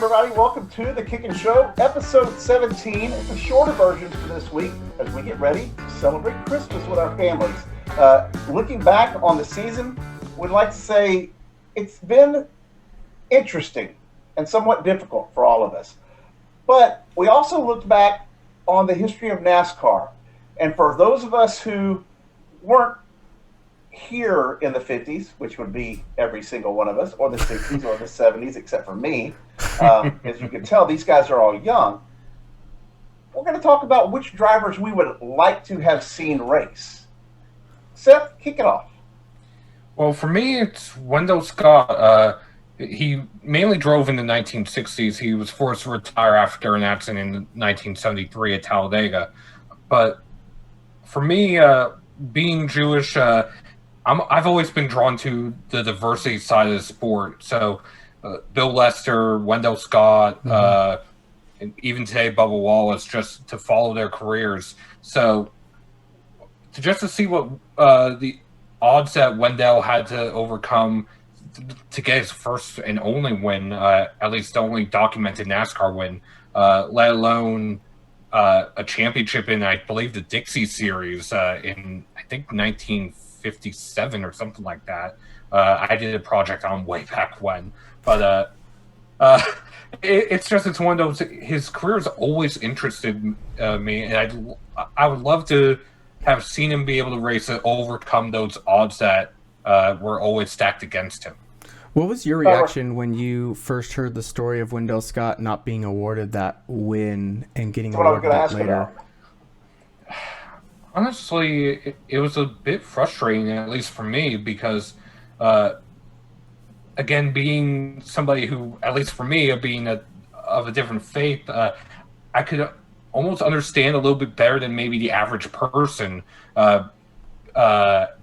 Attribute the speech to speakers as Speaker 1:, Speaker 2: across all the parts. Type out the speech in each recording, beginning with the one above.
Speaker 1: everybody. Welcome to the Kickin' Show, episode 17. It's a shorter version for this week as we get ready to celebrate Christmas with our families. Looking back on the season, we'd like to say it's been interesting and somewhat difficult for all of us. But we also looked back on the history of NASCAR. And for those of us who weren't here in the 50s, which would be every single one of us, or the 60s or the 70s, except for me, as you can tell, these guys are all young. We're going to talk about which drivers we would like to have seen race. Seth, kick it off.
Speaker 2: Well, for me, it's Wendell Scott. He mainly drove in the 1960s. He was forced to retire after an accident in 1973 at Talladega. But for me, being Jewish, I've always been drawn to the diversity side of the sport. So Bill Lester, Wendell Scott, and even today Bubba Wallace, just to follow their careers. So to see what the odds that Wendell had to overcome to get his first and only win, at least the only documented NASCAR win, let alone a championship in, I believe, the Dixie Series in, I think, 1957 or something like that. I did a project on way back when. But it's one of those, his career has always interested me, and I would love to have seen him be able to race and overcome those odds that were always stacked against him.
Speaker 3: What was your reaction when you first heard the story of Wendell Scott not being awarded that win and getting awarded it later?
Speaker 2: Honestly, it was a bit frustrating, at least for me, because, again, being somebody who, at least for me, being of a different faith, I could almost understand a little bit better than maybe the average person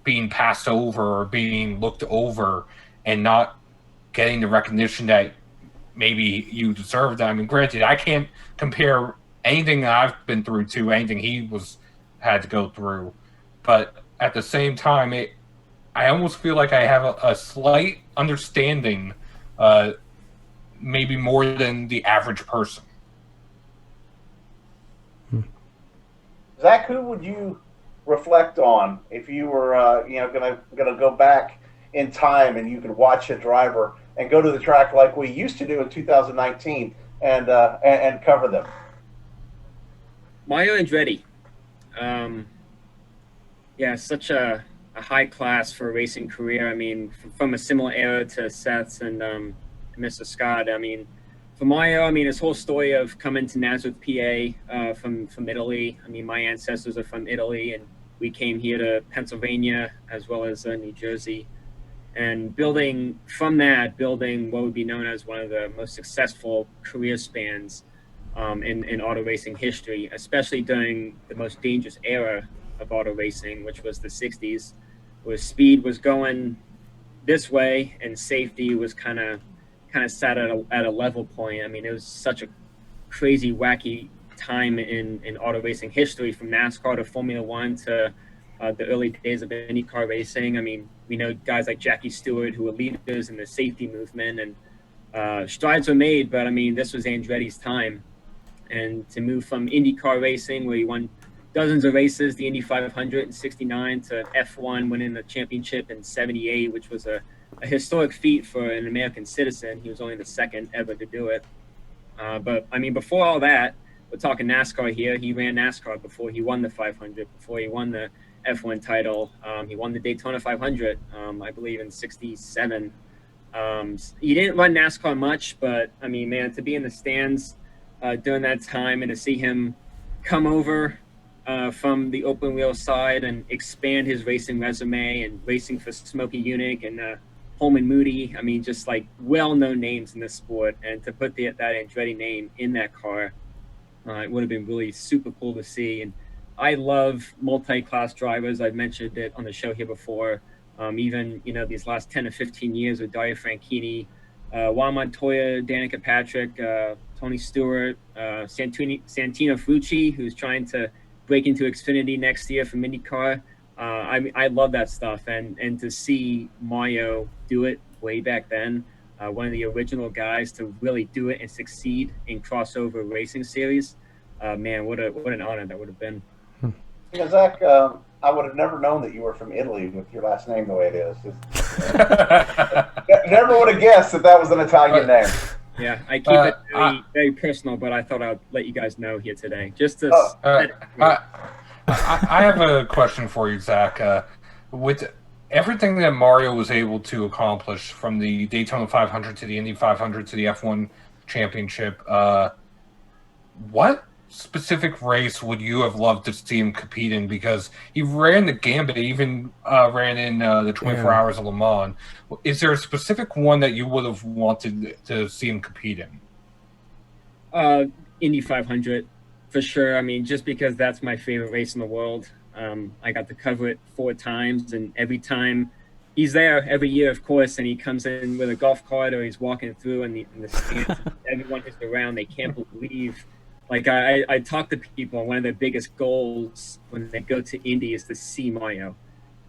Speaker 2: being passed over or being looked over and not getting the recognition that maybe you deserved. I mean, granted, I can't compare anything that I've been through to anything he had to go through, but at the same time, I almost feel like I have a slight understanding, maybe more than the average person.
Speaker 1: Zach, who would you reflect on if you were, gonna go back in time and you could watch a driver and go to the track like we used to do in 2019 and cover them?
Speaker 4: Mario Andretti. Such a high class for a racing career. I mean, from a similar era to Seth's and Mr. Scott. I mean, for Mario, his whole story of coming to Nazareth, PA, from Italy. I mean, my ancestors are from Italy, and we came here to Pennsylvania as well as New Jersey. And building what would be known as one of the most successful career spans in auto racing history, especially during the most dangerous era of auto racing, which was the 60s, where speed was going this way and safety was kind of sat at a level point. I mean, it was such a crazy, wacky time in auto racing history, from NASCAR to Formula One to the early days of IndyCar racing. I mean, we know guys like Jackie Stewart who were leaders in the safety movement, and strides were made, but I mean, this was Andretti's time. And to move from IndyCar racing, where he won dozens of races, the Indy 500 in 69, to F1 winning the championship in 78, which was a historic feat for an American citizen. He was only the second ever to do it. But I mean, before all that, we're talking NASCAR here. He ran NASCAR before he won the 500, before he won the F1 title. He won the Daytona 500, I believe, in 67. He didn't run NASCAR much, but I mean, man, to be in the stands during that time and to see him come over from the open wheel side and expand his racing resume and racing for Smokey Yunick and Holman Moody. I mean, just like well-known names in this sport, and to put that Andretti name in that car, it would have been really super cool to see. And I love multi-class drivers. I've mentioned it on the show here before. Even, these last 10 to 15 years with Dario Franchitti, Juan Montoya, Danica Patrick, Tony Stewart, Santino Ferrucci, who's trying to break into Xfinity next year from IndyCar. I love that stuff, and to see Mario do it way back then one of the original guys to really do it and succeed in crossover racing series. Man, what an honor that would have been.
Speaker 1: You know, Zach, I would have never known that you were from Italy with your last name the way it is. Never would have guessed that was an Italian name.
Speaker 4: Yeah, I keep it very, very personal, but I thought I'd let you guys know here today. Just to.
Speaker 2: I have a question for you, Zach. With everything that Mario was able to accomplish, from the Daytona 500 to the Indy 500 to the F1 Championship, what specific race would you have loved to see him compete in? Because he ran the gambit, even ran in the 24 Hours of Le Mans. Is there a specific one that you would have wanted to see him compete in?
Speaker 4: Indy 500, for sure. I mean, just because that's my favorite race in the world. I got to cover it 4 times, and every time he's there, every year, of course, and he comes in with a golf cart or he's walking through in the stands, everyone is around. They can't believe. Like, I talk to people, and one of their biggest goals when they go to Indy is to see Mario,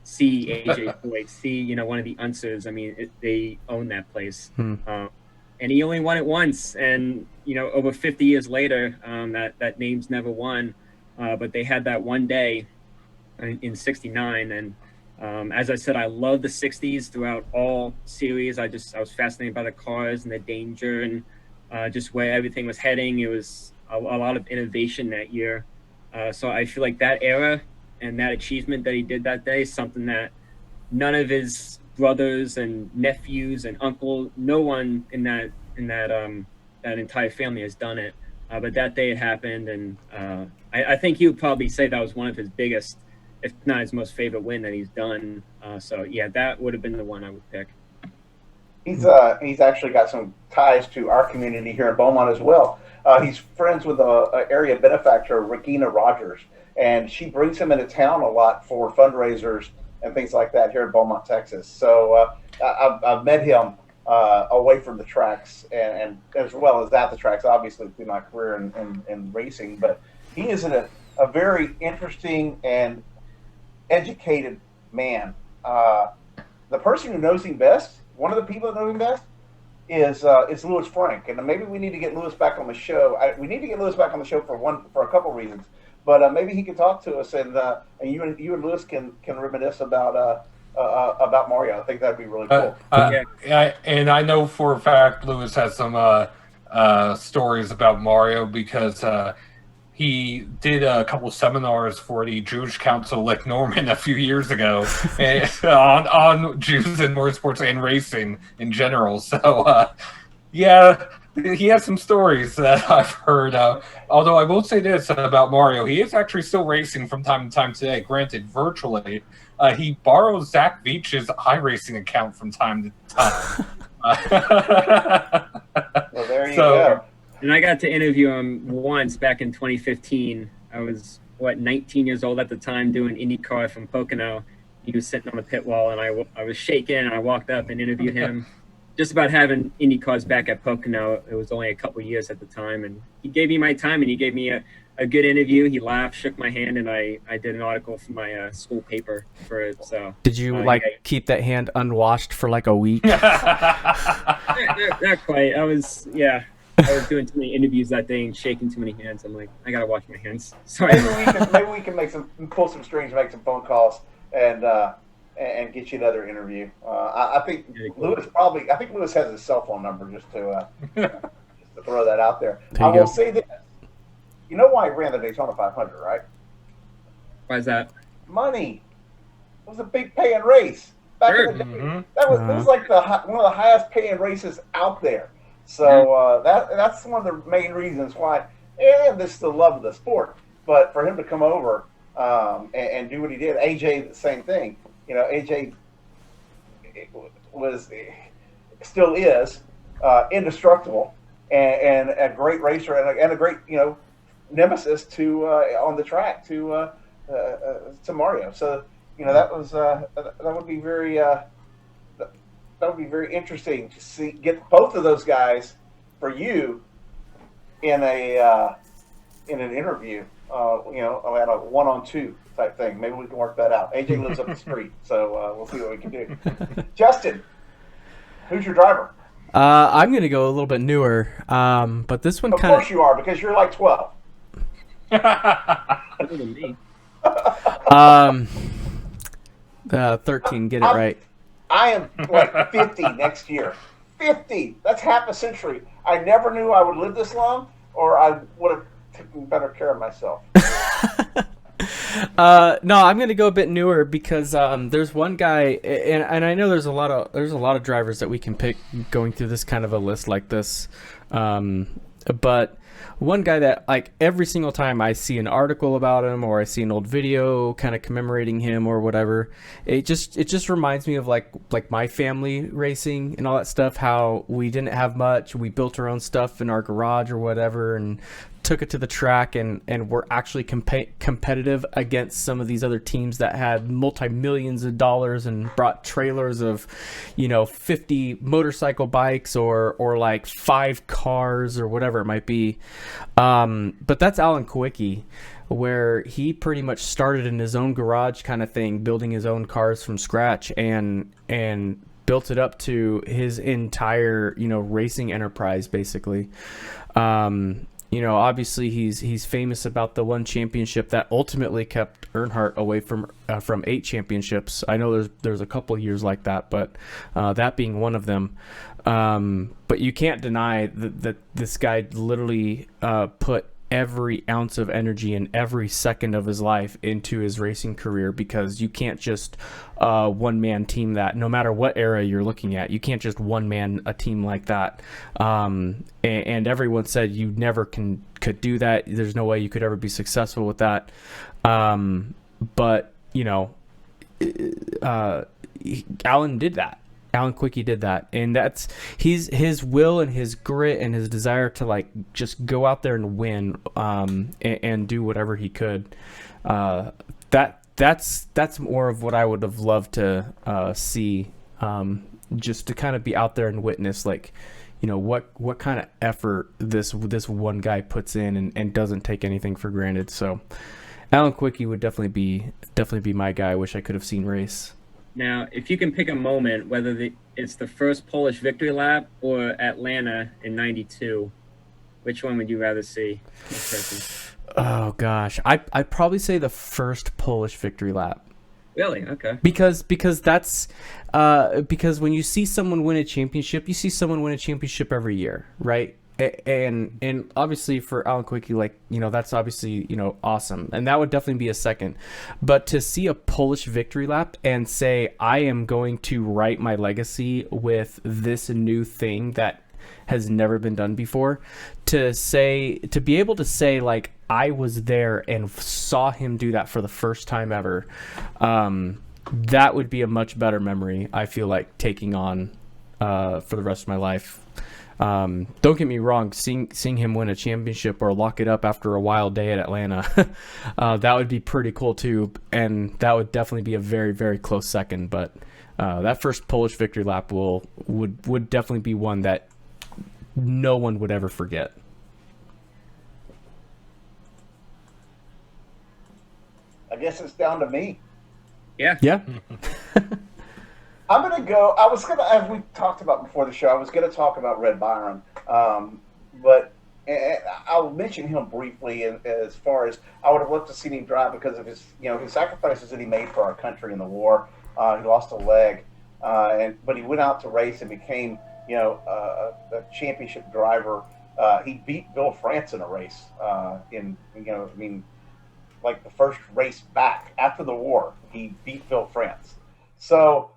Speaker 4: see AJ Foyt, see, one of the Unsers. I mean, they own that place. And he only won it once. And, over 50 years later, that name's never won. But they had that one day in 69. And as I said, I love the 60s throughout all series. I was fascinated by the cars and the danger and just where everything was heading. It was a lot of innovation that year. So I feel like that era and that achievement that he did that day is something that none of his brothers and nephews and uncle, no one in that entire family has done it. But that day it happened, and I think he would probably say that was one of his biggest, if not his most favorite win that he's done. So yeah, that would have been the one I would pick.
Speaker 1: He's actually got some ties to our community here in Beaumont as well. He's friends with a area benefactor, Regina Rogers, and she brings him into town a lot for fundraisers and things like that here in Beaumont, Texas. So I've met him away from the tracks and as well as at the tracks, obviously through my career in racing. But he is a very interesting and educated man. The person who knows him best, one of the people that know him best, is Louis Frank, and maybe we need to get Louis back on the show. We need to get Louis back on the show for a couple reasons, but maybe he can talk to us, and you and Louis can reminisce about Mario. I think that'd be really cool.
Speaker 2: And I know for a fact Louis has some stories about Mario because he did a couple seminars for the Jewish Council Lake Norman a few years ago on Jews and motorsports and racing in general. So, yeah, he has some stories that I've heard. Although I will say this about Mario, he is actually still racing from time to time today, granted virtually. He borrows Zach Veach's iRacing account from time to time.
Speaker 1: Well, there you go.
Speaker 4: And I got to interview him once back in 2015. I was, 19 years old at the time, doing IndyCar from Pocono. He was sitting on the pit wall, and I was shaking, and I walked up and interviewed him just about having IndyCars back at Pocono. It was only a couple years at the time, and he gave me my time, and he gave me a good interview. He laughed, shook my hand, and I did an article for my school paper for it. So
Speaker 3: did you keep that hand unwashed for like a week?
Speaker 4: Not quite. I was doing too many interviews that day and shaking too many hands. I'm like, I gotta wash my hands. Sorry.
Speaker 1: Maybe we can pull some strings, make some phone calls, and get you another interview. I think Louis has his cell phone number just to throw that out there. I will say this. You know why he ran the Daytona 500, right?
Speaker 4: Why is that?
Speaker 1: Money. It was a big paying race back in the day.
Speaker 2: Mm-hmm.
Speaker 1: That was like one of the highest paying races out there. So that's one of the main reasons why. And this is the love of the sport. But for him to come over and do what he did, AJ, the same thing. AJ still is indestructible and a great racer and a great nemesis to on the track to Mario. So that would be very interesting to get both of those guys for you in an interview. At a 1-on-2 type thing. Maybe we can work that out. AJ lives up the street, so we'll see what we can do. Justin, who's your driver?
Speaker 3: I'm gonna go a little bit newer, but this one
Speaker 1: Of
Speaker 3: kind
Speaker 1: course you are, because you're like 12.
Speaker 4: Other than me.
Speaker 3: 13. Get it right.
Speaker 1: I am like 50 next year. 50. That's half a century. I never knew I would live this long, or I would have taken better care of myself.
Speaker 3: No, I'm gonna go a bit newer because there's one guy, and I know there's a lot of drivers that we can pick going through this kind of a list like this, but one guy that, like, every single time I see an article about him or I see an old video kind of commemorating him or whatever, it just reminds me of like my family racing and all that stuff, how we didn't have much, we built our own stuff in our garage or whatever and took it to the track and were actually competitive against some of these other teams that had multi-millions of dollars and brought trailers of 50 motorcycle bikes or like 5 cars or whatever it might be, but that's Alan Kulwicki, where he pretty much started in his own garage kind of thing, building his own cars from scratch and built it up to his entire racing enterprise basically. Obviously he's famous about the one championship that ultimately kept Earnhardt away from 8 championships. I know there's a couple of years like that, but that being one of them. But you can't deny that this guy literally put every ounce of energy and every second of his life into his racing career, because you can't just one-man team that, no matter what era you're looking at. You can't just one-man a team like that. And everyone said you never could do that. There's no way you could ever be successful with that. But Alan did that. Alan Kulwicki did that, and that's his will and his grit and his desire to like just go out there and win, and do whatever he could. That's more of what I would have loved to see, just to kind of be out there and witness, like, what kind of effort this one guy puts in and doesn't take anything for granted. So Alan Kulwicki would definitely be my guy. I wish I could have seen race.
Speaker 4: Now, if you can pick a moment, whether it's the first Polish victory lap or Atlanta in '92, which one would you rather see?
Speaker 3: Oh gosh, I'd probably say the first Polish victory lap.
Speaker 4: Really? Okay.
Speaker 3: Because that's because when you see someone win a championship, you see someone win a championship every year, right? And obviously for Alan Kulwicki, that's obviously awesome, and that would definitely be a second. But to see a Polish victory lap and say, I am going to write my legacy with this new thing that has never been done before, to be able to say, like, I was there and saw him do that for the first time ever, that would be a much better memory, I feel like, taking on for the rest of my life. Don't get me wrong, seeing him win a championship or lock it up after a wild day at Atlanta, that would be pretty cool too, and that would definitely be a very, very close second. But that first Polish victory lap would definitely be one that no one would ever forget.
Speaker 1: I guess it's down to me.
Speaker 4: Yeah.
Speaker 1: I'm going to go, as we talked about before the show, I was going to talk about Red Byron, but I'll mention him briefly as far as I would have loved to see him drive because of his sacrifices that he made for our country in the war. He lost a leg, but he went out to race and became, a championship driver. He beat Bill France in a race, like the first race back after the war. He beat Bill France. So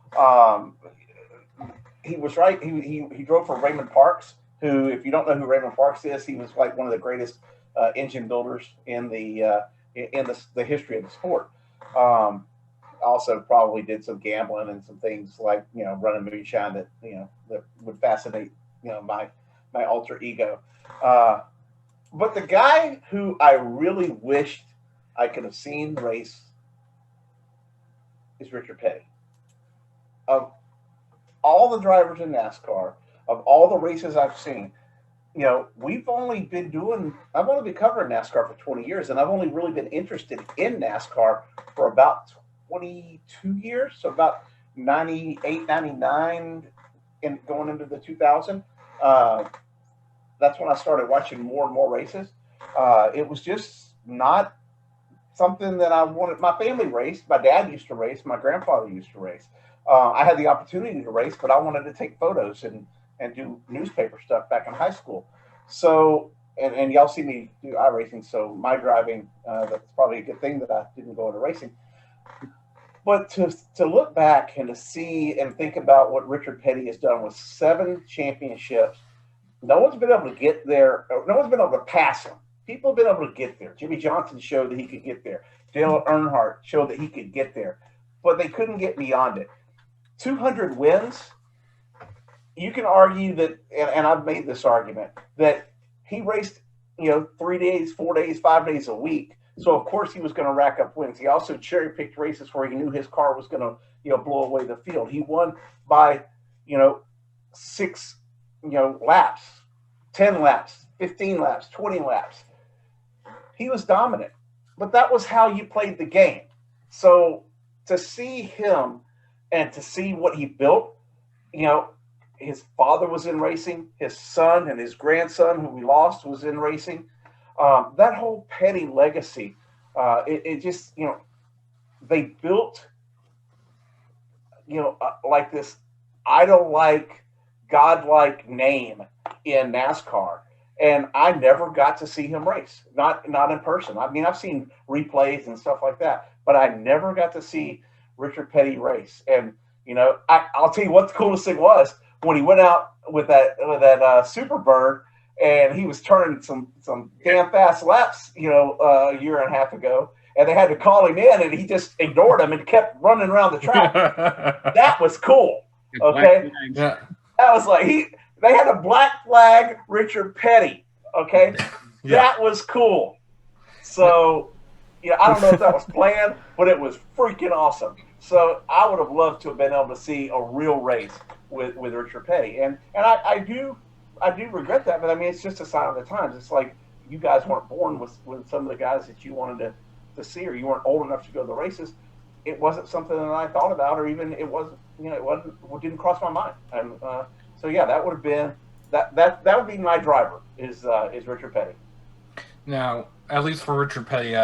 Speaker 1: he was right. He drove for Raymond Parks, who, if you don't know who Raymond Parks is, he was like one of the greatest engine builders in the history of the sport. Also probably did some gambling and some things like running moonshine that that would fascinate my alter ego. But the guy who I really wished I could have seen race is Richard Petty. Of all the drivers in NASCAR, of all the races I've seen, I've only been covering NASCAR for 20 years, and I've only really been interested in NASCAR for about 22 years, so about 98, 99 in going into the 2000, that's when I started watching more and more races. It was just not something that I wanted. My family raced. My dad used to race. My grandfather used to race. I had the opportunity to race, but I wanted to take photos and do newspaper stuff back in high school. So, and y'all see me do iRacing, so my driving, that's probably a good thing that I didn't go into racing. But to look back and to see and think about what Richard Petty has done with 7 championships, no one's been able to get there. No one's been able to pass him. People have been able to get there. Jimmy Johnson showed that he could get there. Dale Earnhardt showed that he could get there, but they couldn't get beyond it. 200 wins. You can argue that, and I've made this argument, that he raced, 3 days, 4 days, 5 days a week. So of course he was going to rack up wins. He also cherry picked races where he knew his car was going to, blow away the field. He won by, 6, laps, 10 laps, 15 laps, 20 laps. He was dominant, but that was how you played the game. So to see him and to see what he built, his father was in racing, his son and his grandson, who we lost, was in racing. That whole Petty legacy, it just, they built, like this idol-like, godlike name in NASCAR. And I never got to see him race, not in person. I mean, I've seen replays and stuff like that, but I never got to see Richard Petty race. And, I'll tell you what the coolest thing was when he went out with that Superbird, and he was turning some damn fast laps, a year and a half ago, and they had to call him in, and he just ignored them and kept running around the track. That was cool. Okay,
Speaker 2: Yeah.
Speaker 1: that was like they had a black flag Richard Petty. Okay,
Speaker 2: Yeah.
Speaker 1: That was cool. So, I don't know if that was planned, but it was freaking awesome. So I would have loved to have been able to see a real race with Richard Petty, and I do regret that, but I mean, it's just a sign of the times. It's like you guys weren't born with some of the guys that you wanted to see, or you weren't old enough to go to the races. It wasn't something that I thought about, or even it didn't cross my mind. And so yeah, that would have been that would be my driver is Richard Petty.
Speaker 2: Now, at least for Richard Petty,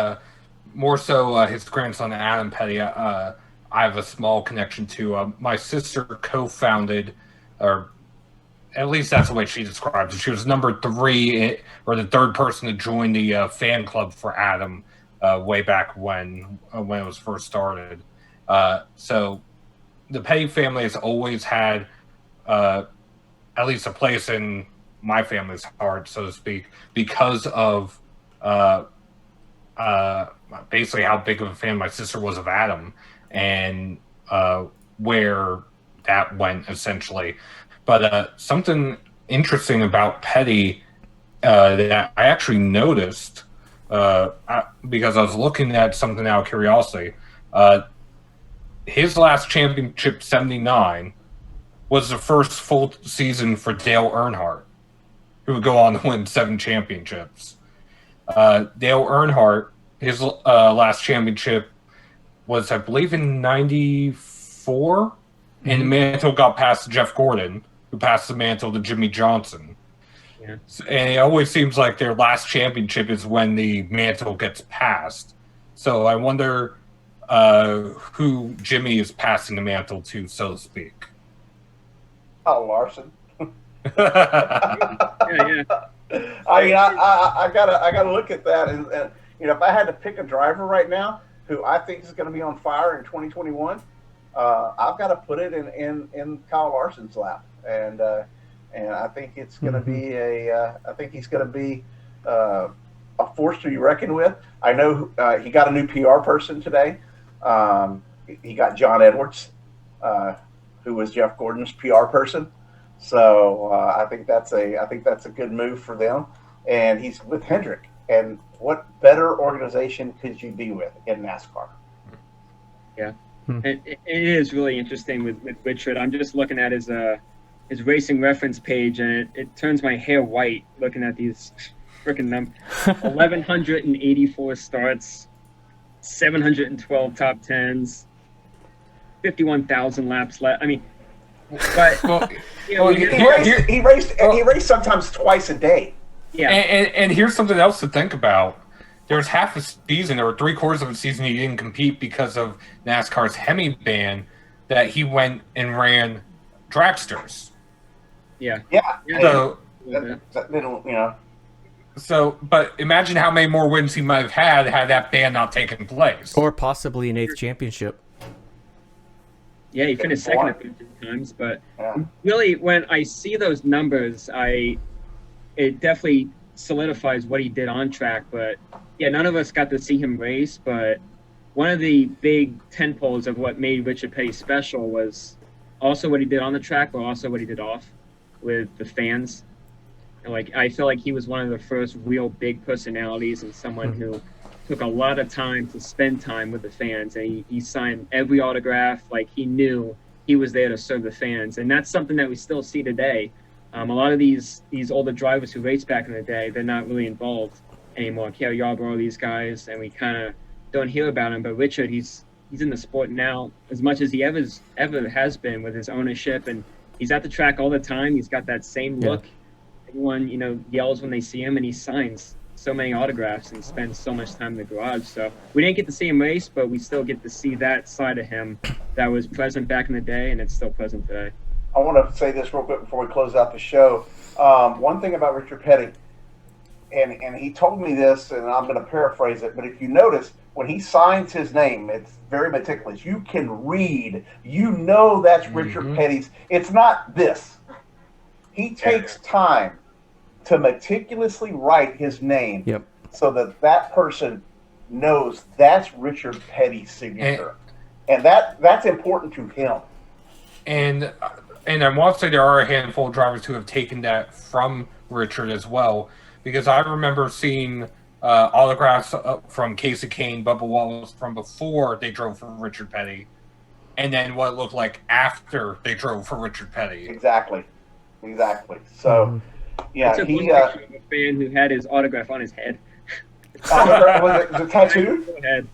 Speaker 2: more so his grandson Adam Petty, I have a small connection to. My sister co-founded, or at least that's the way she describes it. She was number 3, or the third person to join the fan club for Adam way back when it was first started. So the Petty family has always had at least a place in my family's heart, so to speak, because of basically how big of a fan my sister was of Adam, and where that went essentially. But something interesting about Petty that I actually noticed because I was looking at something out of curiosity. His last championship, 79, was the first full season for Dale Earnhardt, who would go on to win 7 championships. Dale Earnhardt, his last championship was, I believe, in 94, and the mantle got passed to Jeff Gordon, who passed the mantle to Jimmy Johnson. Yeah. And it always seems like their last championship is when the mantle gets passed. So I wonder who Jimmy is passing the mantle to, so to speak.
Speaker 1: Oh, Larson.
Speaker 4: Yeah.
Speaker 1: I mean, I gotta look at that, and if I had to pick a driver right now who I think is going to be on fire in 2021, I've got to put it in Kyle Larson's lap, and I think it's going to be I think he's going to be a force to be reckoned with. I know he got a new PR person today. He got John Edwards, who was Jeff Gordon's PR person. So I think that's a good move for them, and he's with Hendrick. And what better organization could you be with in NASCAR?
Speaker 4: Yeah, it is really interesting with Richard. I'm just looking at his racing reference page, and it turns my hair white looking at these freaking numbers. 1,184 starts, 712 top tens, 51,000 laps left. I mean, But
Speaker 2: Well,
Speaker 4: you know,
Speaker 2: well,
Speaker 4: we did-
Speaker 1: He raced sometimes twice a day.
Speaker 4: yeah,
Speaker 2: and here's something else to think about. There was half a season, or 3/4 of a season, he didn't compete because of NASCAR's Hemi ban. That he went and ran dragsters.
Speaker 4: yeah.
Speaker 1: Yeah.
Speaker 4: Yeah.
Speaker 2: So,
Speaker 1: They don't, you know.
Speaker 2: but imagine how many more wins he might have had that ban not taken place.
Speaker 3: Or possibly an 8th championship.
Speaker 4: Yeah, he finished second a few times, but really, when I see those numbers, it definitely solidifies what he did on track. But yeah, none of us got to see him race. But one of the big tentpoles of what made Richard Petty special was also what he did on the track, but also what he did off with the fans. And like, I feel like he was one of the first real big personalities and someone who took a lot of time to spend time with the fans, and he signed every autograph. Like, he knew he was there to serve the fans, and that's something that we still see today. A lot of these older drivers who raced back in the day, they're not really involved anymore. Cale Yarborough, these guys, and we kind of don't hear about him. But Richard, he's in the sport now as much as he ever has been, with his ownership, and he's at the track all the time. He's got that same look. Everyone, yells when they see him, and he signs so many autographs and spends so much time in the garage. So we didn't get to see him race, but we still get to see that side of him that was present back in the day, and it's still present today.
Speaker 1: I want to say this real quick before we close out the show. One thing about Richard Petty, and he told me this, and I'm going to paraphrase it, but if you notice, when he signs his name, it's very meticulous. You can read. That's Richard Petty's. It's not this. He takes time to meticulously write his name so that person knows that's Richard Petty's signature. And that's important to him.
Speaker 2: And I want to say there are a handful of drivers who have taken that from Richard as well, because I remember seeing autographs from Casey Kane, Bubba Wallace from before they drove for Richard Petty, and then what it looked like after they drove for Richard Petty.
Speaker 1: Exactly. So, yeah,
Speaker 4: I took one picture of a fan who had his autograph on his head.
Speaker 1: Was it tattooed?
Speaker 4: Head.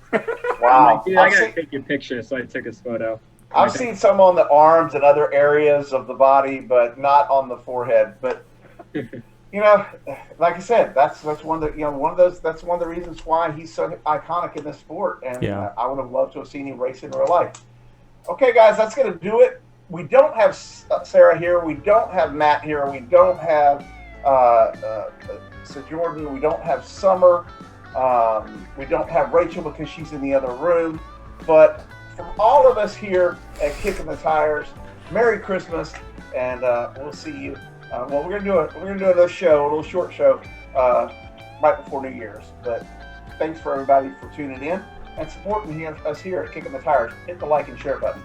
Speaker 1: Wow.
Speaker 4: Dude, I gotta take your picture, so I took his photo.
Speaker 1: I've seen some on the arms and other areas of the body, but not on the forehead. But like I said, that's one of the that's one of the reasons why he's so iconic in this sport. And I would have loved to have seen him race in real life. Okay, guys, that's going to do it. We don't have Sarah here. We don't have Matt here. We don't have Jordan. We don't have Summer. We don't have Rachel because she's in the other room. But from all of us here at Kickin the Tires, Merry Christmas, and we'll see you. We're gonna do another show, a little short show, right before New Year's. But thanks for everybody for tuning in and supporting us here at Kickin the Tires. Hit the like and share button.